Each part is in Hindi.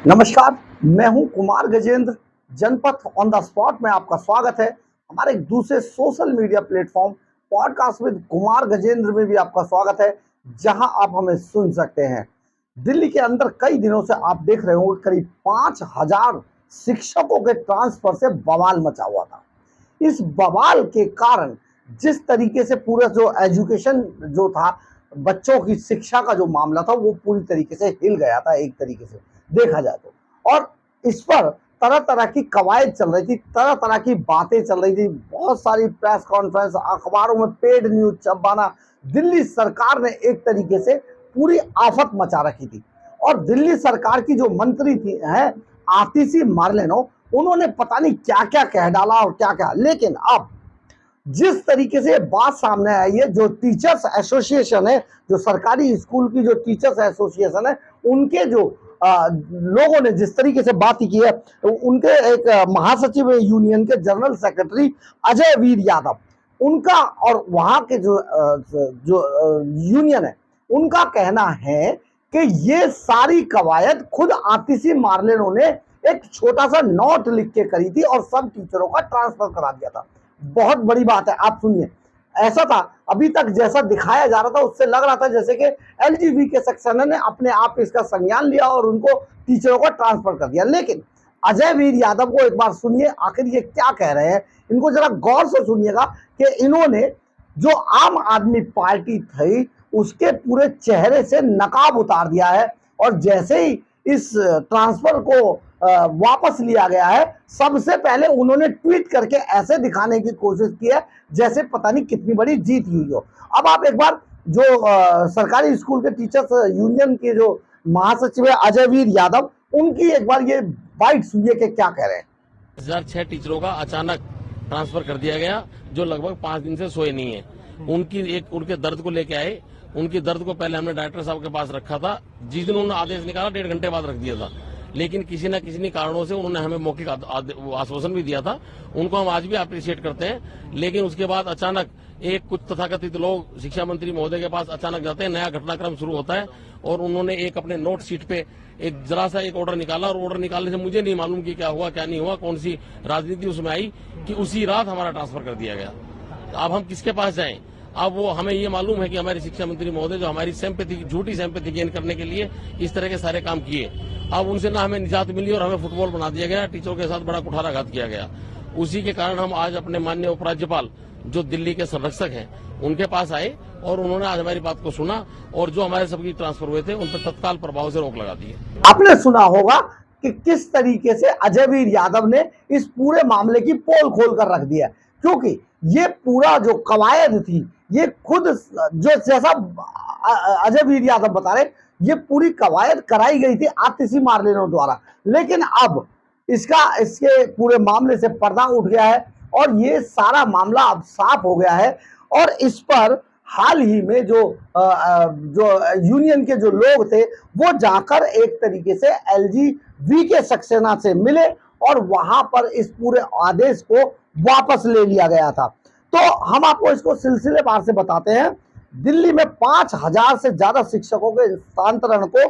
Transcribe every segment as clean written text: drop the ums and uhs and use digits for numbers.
नमस्कार, मैं हूं कुमार गजेंद्र। जनपथ ऑन द स्पॉट में आपका स्वागत है। हमारे एक दूसरे social media platform podcast with Kumar Gajendra में भी आपका स्वागत है, जहां आप हमें सुन सकते हैं। दिल्ली के अंदर कई दिनों से आप देख रहे होंगे करीब 5,000 शिक्षकों के ट्रांसफर से बवाल मचा हुआ था। इस बवाल के कारण जिस तरीके से पूरा जो एजुकेशन जो था, बच्चों की शिक्षा का जो मामला था, वो पूरी तरीके से हिल गया था एक तरीके से देखा जाए तो। और इस पर तरह तरह की कवायद चल रही थी, तरह तरह की बातें चल रही थी, बहुत सारी प्रेस कॉन्फ्रेंस, अखबारों में पेड न्यूज छपवाना। दिल्ली सरकार ने एक तरीके से पूरी आफत मचा रखी थी। और दिल्ली सरकार की जो मंत्री थी है आतिशी मार्लेनो, उन्होंने पता नहीं क्या क्या कह डाला और क्या क्या। लेकिन अब जिस तरीके से बात सामने आई है, जो टीचर्स एसोसिएशन है, जो सरकारी स्कूल की जो टीचर्स एसोसिएशन है, उनके जो लोगों ने जिस तरीके से बात की है, उनके एक महासचिव यूनियन के जनरल सेक्रेटरी अजय वीर यादव, उनका और वहां के जो यूनियन है, उनका कहना है कि ये सारी कवायद खुद आतिशी मार्लेनो ने एक छोटा सा नोट लिख के करी थी और सब टीचरों का ट्रांसफर करा दिया था। बहुत बड़ी बात है, आप सुनिए। ऐसा था, अभी तक जैसा दिखाया जा रहा था उससे लग रहा था जैसे कि एलजीबी के सेक्शन ने अपने आप इसका संज्ञान लिया और उनको टीचरों को ट्रांसफर कर दिया। लेकिन अजय वीर यादव को एक बार सुनिए, आखिर ये क्या कह रहे हैं, इनको जरा गौर से सुनिएगा कि इन्होंने जो आम आदमी पार्टी थी उसके पूरे चेहरे से नकाब उतार दिया है। और जैसे ही इस ट्रांसफर को वापस लिया गया है, सबसे पहले उन्होंने ट्वीट करके ऐसे दिखाने की कोशिश की है जैसे पता नहीं कितनी बड़ी जीत हुई हो। अब आप एक बार जो सरकारी स्कूल के टीचर्स यूनियन के जो महासचिव है अजय वीर यादव, उनकी एक बार ये बाइट सुनिए कि क्या कह रहे हैं। 2006 टीचरों का अचानक ट्रांसफर कर दिया गया, जो लगभग 5 दिन से सोए नहीं है। उनके दर्द को लेके आए। उनकी दर्द को पहले हमने डायरेक्टर साहब के पास रखा था। जिस दिन उन्होंने आदेश निकाला 1.5 घंटे बाद रख दिया था, लेकिन किसी न किसी कारणों से उन्होंने हमें मौखिक आश्वासन भी दिया था। उनको हम आज भी अप्रिशिएट करते हैं। लेकिन उसके बाद अचानक एक कुछ तथाकथित लोग शिक्षा मंत्री महोदय के पास अचानक जाते हैं, नया घटनाक्रम शुरू होता है और उन्होंने एक अपने नोट शीट पे एक जरा सा एक ऑर्डर निकाला। और ऑर्डर निकालने से मुझे नहीं मालूम कि क्या हुआ क्या नहीं हुआ, कौन सी राजनीति उसमें आई कि उसी रात हमारा ट्रांसफर कर दिया गया। अब हम किसके पास जाएं? अब वो हमें ये मालूम है कि हमारे शिक्षा मंत्री महोदय जो हमारी सिंपैथी, झूठी सिंपैथी गेन करने के लिए इस तरह के सारे काम किए। अब उनसे ना हमें निजात मिली और हमें फुटबॉल बना दिया गया, टीचरों के साथ बड़ा कुठाराघात किया गया। उसी के कारण हम आज अपने माननीय उपराज्यपाल जो दिल्ली के संरक्षक हैं उनके पास आए और उन्होंने आज हमारी बात को सुना और जो हमारे सबकी ट्रांसफर हुए थे उन पर तत्काल प्रभाव से रोक लगा दी है। आपने सुना होगा कि किस तरीके से अजय वीर यादव ने इस पूरे मामले की पोल खोल कर रख दिया, क्योंकि ये पूरा जो कवायद थी, ये खुद जो जैसा अजय वीर यादव बता रहे, ये पूरी कवायद कराई गई थी आतिशी मार्लेनो द्वारा। लेकिन अब इसके पूरे मामले से पर्दा उठ गया है और ये सारा मामला अब साफ हो गया है। और इस पर हाल ही में जो यूनियन के जो लोग थे वो जाकर एक तरीके से एलजीबी के सक्सेना से मिले और वहां पर इस पूरे आदेश को वापस ले लिया गया था। तो हम आपको इसको सिलसिलेवार से बताते हैं। दिल्ली में 5,000 से ज्यादा शिक्षकों के स्थानांतरण को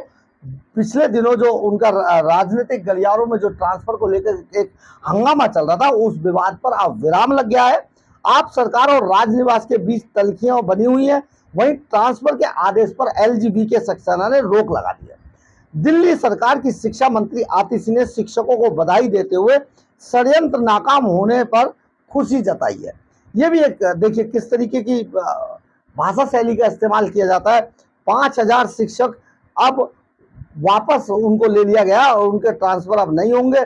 पिछले दिनों जो उनका राजनीतिक गलियारों में जो ट्रांसफर को लेकर एक हंगामा चल रहा था, उस विवाद पर अब विराम लग गया है। आप सरकार और राजनिवास के बीच तल्खियां बनी हुई हैं। वहीं ट्रांसफर के आदेश पर एलजीबी के सक्सेना ने रोक लगा दी है। दिल्ली सरकार की शिक्षा मंत्री आतिशी ने शिक्षकों को बधाई देते हुए षड्यंत्र नाकाम होने पर खुशी जताई है। यह भी एक देखिए किस तरीके की भाषा शैली का इस्तेमाल किया जाता है। 5,000 शिक्षक अब वापस उनको ले लिया गया और उनके ट्रांसफर अब नहीं होंगे।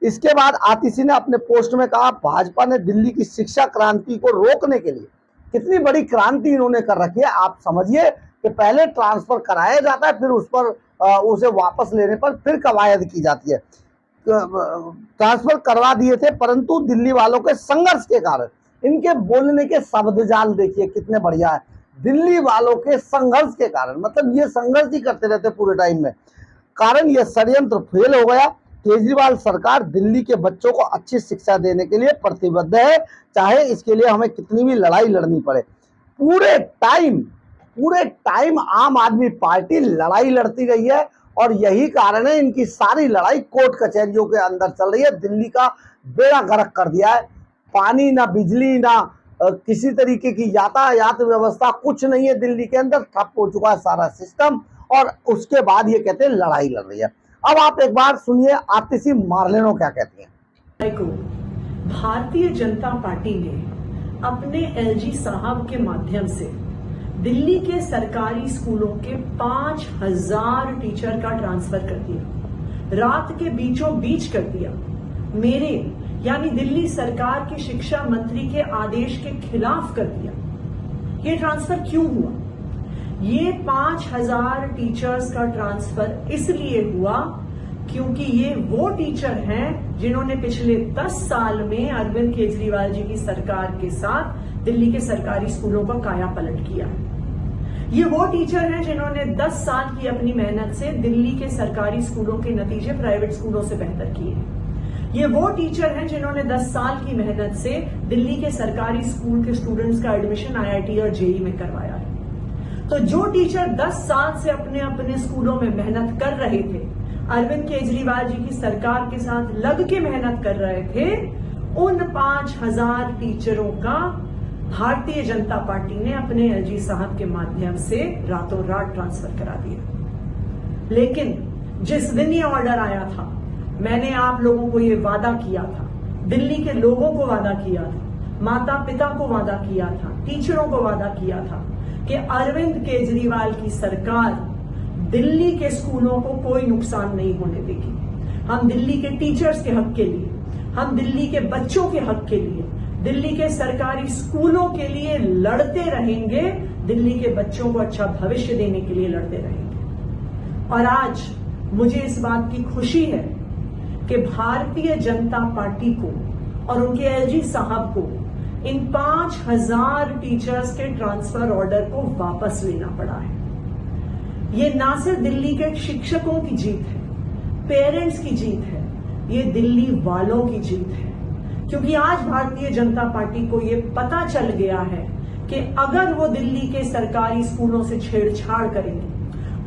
इसके बाद आतिशी ने अपने पोस्ट में कहा, भाजपा ने दिल्ली की शिक्षा क्रांति को रोकने के लिए कितनी बड़ी क्रांति इन्होंने कर रखी है। आप समझिए कि पहले ट्रांसफर कराया जाता है, फिर उस पर उसे वापस लेने पर फिर कवायद की जाती है। ट्रांसफर करवा दिए थे, परंतु दिल्ली वालों के संघर्ष के कारण, इनके बोलने के शब्द जाल देखिए कितने बढ़िया है, दिल्ली वालों के संघर्ष के कारण, मतलब ये संघर्ष ही करते रहते पूरे टाइम में, कारण ये षड्यंत्र फेल हो गया। केजरीवाल सरकार दिल्ली के बच्चों को अच्छी शिक्षा देने के लिए प्रतिबद्ध है, चाहे इसके लिए हमें कितनी भी लड़ाई लड़नी पड़े। पूरे टाइम आम आदमी पार्टी लड़ाई लड़ती रही है और यही कारण है इनकी सारी लड़ाई कोर्ट कचहरियों के अंदर चल रही है। दिल्ली का बेड़ा गर्क कर दिया है, पानी ना बिजली ना किसी तरीके की यातायात व्यवस्था कुछ नहीं है दिल्ली के अंदर, ठप हो चुका है सारा सिस्टम। और उसके बाद ये कहते हैं लड़ाई लड़ रही है। अब आप एक बार सुनिए आतिशी मार्लेनो क्या कहती हैं। को भारतीय जनता पार्टी ने अपने एलजी साहब के माध्यम से दिल्ली के सरकारी स्कूलों के 5000 टीचर का ट्रांसफर कर दिया, रात के बीचों बीच कर दिया। मेरे यानी दिल्ली सरकार के शिक्षा मंत्री के आदेश के खिलाफ कर दिया। ये ट्रांसफर क्यों हुआ? ये 5000 टीचर्स का ट्रांसफर इसलिए हुआ क्योंकि ये वो टीचर हैं जिन्होंने पिछले 10 साल में अरविंद केजरीवाल जी की सरकार के साथ दिल्ली के सरकारी स्कूलों का काया पलट किया। ये वो टीचर हैं जिन्होंने 10 साल की अपनी मेहनत से दिल्ली के सरकारी स्कूलों के नतीजे प्राइवेट स्कूलों से बेहतर किए। ये वो टीचर हैं जिन्होंने 10 साल की मेहनत से दिल्ली के सरकारी स्कूल के स्टूडेंट्स का एडमिशन आईआईटी और जेईई में करवाया है। तो जो टीचर 10 साल से अपने अपने स्कूलों में मेहनत कर रहे थे, अरविंद केजरीवाल जी की सरकार के साथ लग के मेहनत कर रहे थे, उन 5000 टीचरों का भारतीय जनता पार्टी ने अपने एलजी साहब के माध्यम से रातों रात ट्रांसफर करा दिया। लेकिन जिस दिन ये ऑर्डर आया था, मैंने आप लोगों को ये वादा किया था, दिल्ली के लोगों को वादा किया था, माता पिता को वादा किया था, टीचरों को वादा किया था कि अरविंद केजरीवाल की सरकार दिल्ली के स्कूलों को कोई नुकसान नहीं होने देगी। हम दिल्ली के टीचर्स के हक के लिए, हम दिल्ली के बच्चों के हक के लिए, दिल्ली के सरकारी स्कूलों के लिए लड़ते रहेंगे, दिल्ली के बच्चों को अच्छा भविष्य देने के लिए लड़ते रहेंगे। और आज मुझे इस बात की खुशी है कि भारतीय जनता पार्टी को और उनके एलजी साहब को इन 5000 टीचर्स के ट्रांसफर ऑर्डर को वापस लेना पड़ा है। ये ना सिर्फ दिल्ली के शिक्षकों की जीत है, पेरेंट्स की जीत है, ये दिल्ली वालों की जीत है। क्योंकि आज भारतीय जनता पार्टी को ये पता चल गया है कि अगर वो दिल्ली के सरकारी स्कूलों से छेड़छाड़ करेंगे,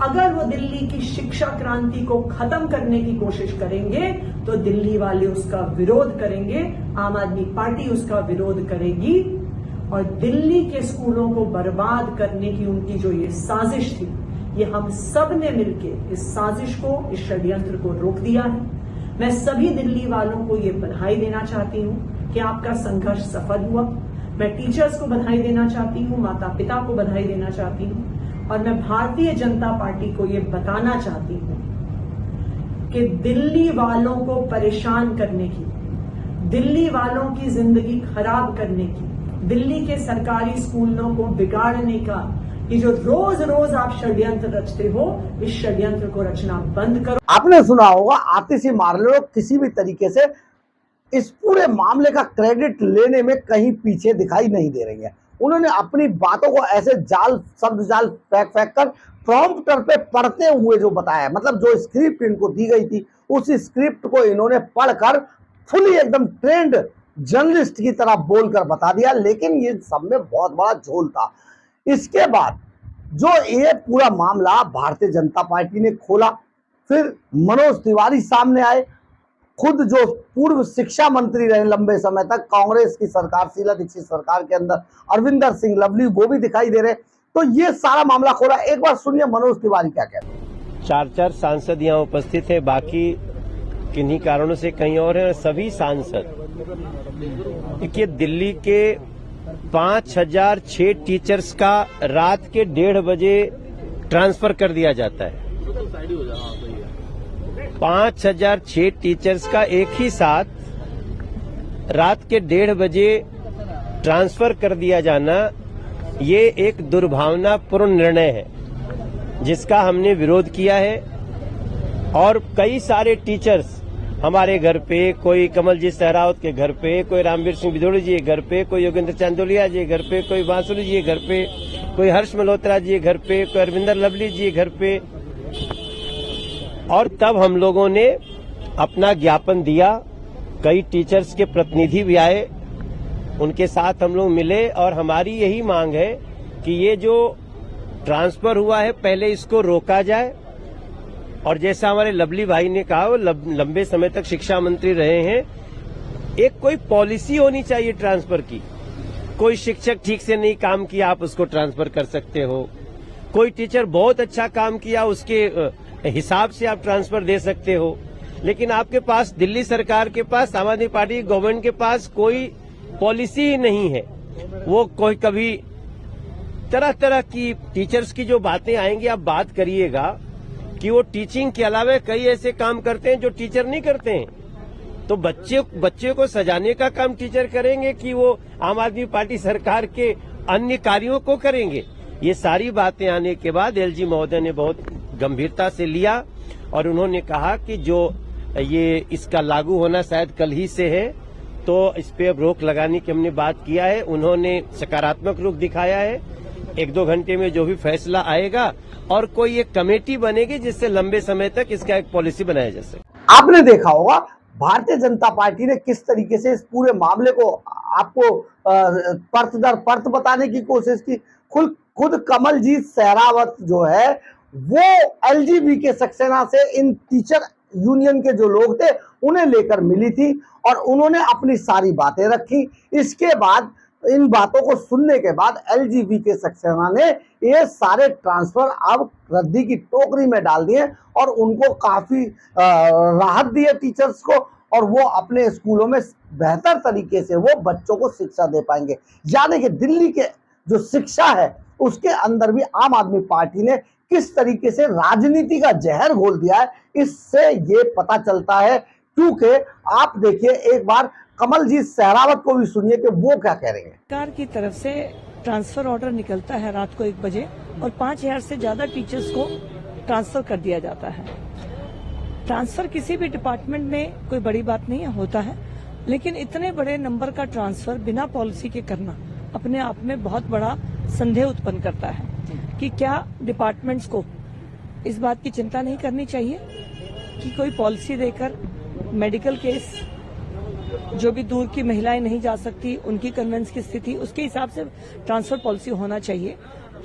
अगर वो दिल्ली की शिक्षा क्रांति को खत्म करने की कोशिश करेंगे, तो दिल्ली वाले उसका विरोध करेंगे, आम आदमी पार्टी उसका विरोध करेगी और दिल्ली के स्कूलों को बर्बाद करने की उनकी जो ये साजिश थी, ये हम सब ने मिलकर इस साजिश को, इस षड्यंत्र को रोक दिया है। मैं सभी दिल्ली वालों को ये बधाई देना चाहती हूँ कि आपका संघर्ष सफल हुआ। मैं टीचर्स को बधाई देना चाहती हूँ, माता पिता को बधाई देना चाहती हूँ और मैं भारतीय जनता पार्टी को ये बताना चाहती हूँ कि दिल्ली वालों को परेशान करने की, दिल्ली वालों की जिंदगी खराब करने की, दिल्ली के सरकारी स्कूलों को बिगाड़ने का ये जो रोज रोज आप षड्यंत्र रचते हो, इस षड्यंत्र को रचना बंद करो। आपने सुना होगा आतिशी मार्लेनो किसी भी तरीके से इस पूरे मामले का क्रेडिट लेने में कहीं पीछे दिखाई नहीं दे रही है। उन्होंने अपनी बातों को ऐसे शब्द जाल फेंक कर प्रॉम्प्टर पे पढ़ते हुए जो बताया, मतलब जो स्क्रिप्ट इनको दी गई थी, उस स्क्रिप्ट को इन्होंने पढ़कर फुली एकदम ट्रेंड जर्नलिस्ट की तरह बोलकर बता दिया। लेकिन ये सब में बहुत बड़ा झोल था। इसके बाद जो ये पूरा मामला भारतीय जनता पार्टी ने खोला, फिर मनोज तिवारी सामने आए, खुद जो पूर्व शिक्षा मंत्री रहे लंबे समय तक कांग्रेस की सरकार, शीला दीक्षित सरकार के अंदर अरविंदर सिंह लवली, वो भी दिखाई दे रहे। तो ये सारा मामला खोला। एक बार सुनिए मनोज तिवारी क्या कहते हैं। 4 सांसद यहाँ उपस्थित हैं, बाकी किन्हीं कारणों से कहीं और हैं। सभी सांसद, देखिए दिल्ली के 5006 टीचर्स का रात के 1:30 बजे ट्रांसफर कर दिया जाता है। 5006 टीचर्स का एक ही साथ रात के 1:30 बजे ट्रांसफर कर दिया जाना, ये एक दुर्भावनापूर्ण निर्णय है जिसका हमने विरोध किया है। और कई सारे टीचर्स हमारे घर पे, कोई कमलजीत सहरावत के घर पे, कोई रामवीर सिंह बिदोड़ी जी के घर पे, कोई योगेंद्र चांदोलिया जी के घर पे, कोई बांसुरी जी के घर पे, कोई हर्ष मल्होत्रा जी के घर पे, कोई अरविंदर लवली जी के घर पे। और तब हम लोगों ने अपना ज्ञापन दिया, कई टीचर्स के प्रतिनिधि भी आए, उनके साथ हम लोग मिले और हमारी यही मांग है कि ये जो ट्रांसफर हुआ है पहले इसको रोका जाए और जैसा हमारे लवली भाई ने कहा, वो लंबे समय तक शिक्षा मंत्री रहे हैं, एक कोई पॉलिसी होनी चाहिए ट्रांसफर की। कोई शिक्षक ठीक से नहीं काम किया, आप उसको ट्रांसफर कर सकते हो। कोई टीचर बहुत अच्छा काम किया, उसके हिसाब से आप ट्रांसफर दे सकते हो। लेकिन आपके पास, दिल्ली सरकार के पास, आम आदमी पार्टी गवर्नमेंट के पास कोई पॉलिसी ही नहीं है। वो कोई कभी तरह तरह की टीचर्स की जो बातें आएंगी, आप बात करिएगा कि वो टीचिंग के अलावा कई ऐसे काम करते हैं जो टीचर नहीं करते हैं। तो बच्चे को सजाने का काम टीचर करेंगे कि वो आम आदमी पार्टी सरकार के अन्य कार्यों को करेंगे। ये सारी बातें आने के बाद एलजी महोदय ने बहुत गंभीरता से लिया और उन्होंने कहा कि जो ये इसका लागू होना शायद कल ही से है, तो इस पे अब रोक लगाने की हमने बात किया है। उन्होंने सकारात्मक रुख दिखाया है। 1-2 घंटे में जो भी फैसला आएगा और कोई एक कमेटी बनेगी जिससे लंबे समय तक इसका एक पॉलिसी बनाया जा सके। आपने देखा होगा भारतीय जनता पार्टी ने किस तरीके से इस पूरे मामले को आपको परत दर परत बताने की कोशिश की। खुद कमलजीत सहरावत जो है वो एलजीबी सक्सेना से इन टीचर यूनियन के जो लोग थे उन्हें लेकर मिली थी और उन्होंने अपनी सारी बातें रखी। इसके बाद, इन बातों को सुनने के बाद एलजीबी सक्सेना ने ये सारे ट्रांसफर अब रद्दी की टोकरी में डाल दिए और उनको काफी राहत दी है टीचर्स को, और वो अपने स्कूलों में बेहतर तरीके से वो बच्चों को शिक्षा दे पाएंगे। यानी कि दिल्ली के जो शिक्षा है उसके अंदर भी आम आदमी पार्टी ने किस तरीके से राजनीति का जहर घोल दिया है, इससे ये पता चलता है। क्योंकि आप देखिए, एक बार कमलजीत सहरावत को भी सुनिए कि वो क्या कह रहे हैं। सरकार की तरफ से ट्रांसफर ऑर्डर निकलता है रात को 1 बजे और 5000 से ज्यादा टीचर्स को ट्रांसफर कर दिया जाता है। ट्रांसफर किसी भी डिपार्टमेंट में कोई बड़ी बात नहीं होता है, लेकिन इतने बड़े नंबर का ट्रांसफर बिना पॉलिसी के करना अपने आप में बहुत बड़ा संदेह उत्पन्न करता है कि क्या डिपार्टमेंट्स को इस बात की चिंता नहीं करनी चाहिए कि कोई पॉलिसी देकर मेडिकल केस, जो भी दूर की महिलाएं नहीं जा सकती, उनकी कन्वेंस की स्थिति, उसके हिसाब से ट्रांसफर पॉलिसी होना चाहिए।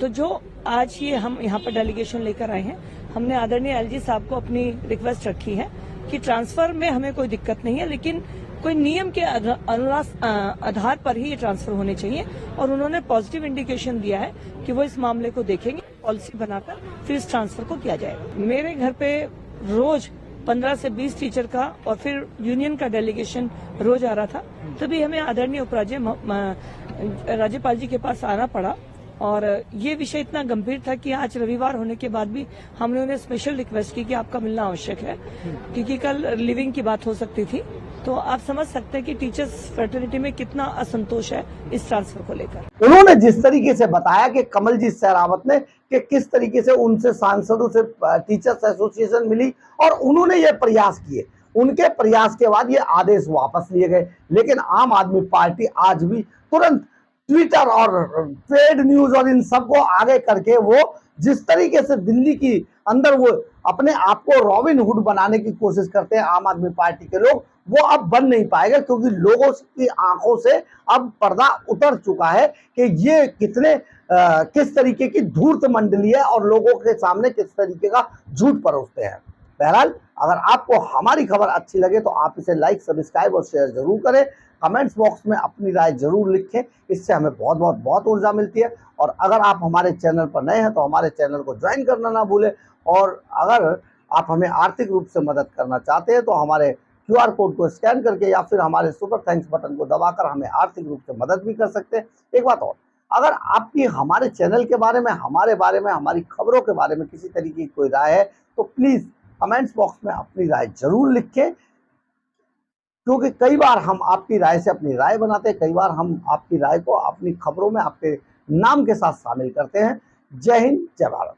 तो जो आज ये हम यहाँ पर डेलीगेशन लेकर आए हैं, हमने आदरणीय एलजी साहब को अपनी रिक्वेस्ट रखी है कि ट्रांसफर में हमें कोई दिक्कत नहीं है, लेकिन कोई नियम के आधार पर ही ये ट्रांसफर होने चाहिए। और उन्होंने पॉजिटिव इंडिकेशन दिया है कि वो इस मामले को देखेंगे, पॉलिसी बनाकर फिर इस ट्रांसफर को किया जाएगा। मेरे घर पे रोज 15 से 20 टीचर का और फिर यूनियन का डेलीगेशन रोज आ रहा था। तभी हमें आदरणीय राज्यपाल जी के पास आना पड़ा और ये विषय इतना गंभीर था कि आज रविवार होने के बाद भी हमने उन्हें स्पेशल रिक्वेस्ट की कि आपका मिलना आवश्यक है, क्योंकि कल लिविंग की बात हो सकती थी। तो आप समझ सकते हैं कि टीचर्स फ्रेटर्निटी में कितना असंतोष है इस ट्रांसफर को लेकर। उन्होंने जिस तरीके से बताया कि कमलजीत सहरावत ने कि किस तरीके से उनसे सांसदों से टीचर्स एसोसिएशन मिली और उन्होंने ये प्रयास किए, उनके प्रयास के बाद ये आदेश वापस लिए गए। लेकिन आम आदमी पार्टी आज भी तुरंत ट्विटर और पेड न्यूज और इन सबको आगे करके वो जिस तरीके से दिल्ली की अंदर वो अपने आप को रॉबिन हुड बनाने की कोशिश करते हैं आम आदमी पार्टी के लोग, वो अब बन नहीं पाएगा। क्योंकि लोगों की आंखों से अब पर्दा उतर चुका है कि ये किस तरीके की धूर्त मंडली है और लोगों के सामने किस तरीके का झूठ परोसते हैं। बहरहाल, अगर आपको हमारी खबर अच्छी लगे तो आप इसे लाइक, सब्सक्राइब और शेयर जरूर करें। कमेंट्स बॉक्स में अपनी राय जरूर लिखें, इससे हमें बहुत ऊर्जा मिलती है। और अगर आप हमारे चैनल पर नए हैं तो हमारे चैनल को ज्वाइन करना ना भूलें। और अगर आप हमें आर्थिक रूप से मदद करना चाहते हैं तो हमारे QR कोड को स्कैन करके या फिर हमारे सुपर थैंक्स बटन को दबाकर हमें आर्थिक रूप से मदद भी कर सकते हैं। एक बात और, अगर आपकी हमारे चैनल के बारे में, हमारे बारे में, हमारी खबरों के बारे में किसी तरीके की कोई राय है तो प्लीज कमेंट्स बॉक्स में अपनी राय जरूर लिखें, क्योंकि कई बार हम आपकी राय से अपनी राय बनाते हैं, कई बार हम आपकी राय को अपनी खबरों में आपके नाम के साथ शामिल करते हैं। जय हिंद, जय भारत।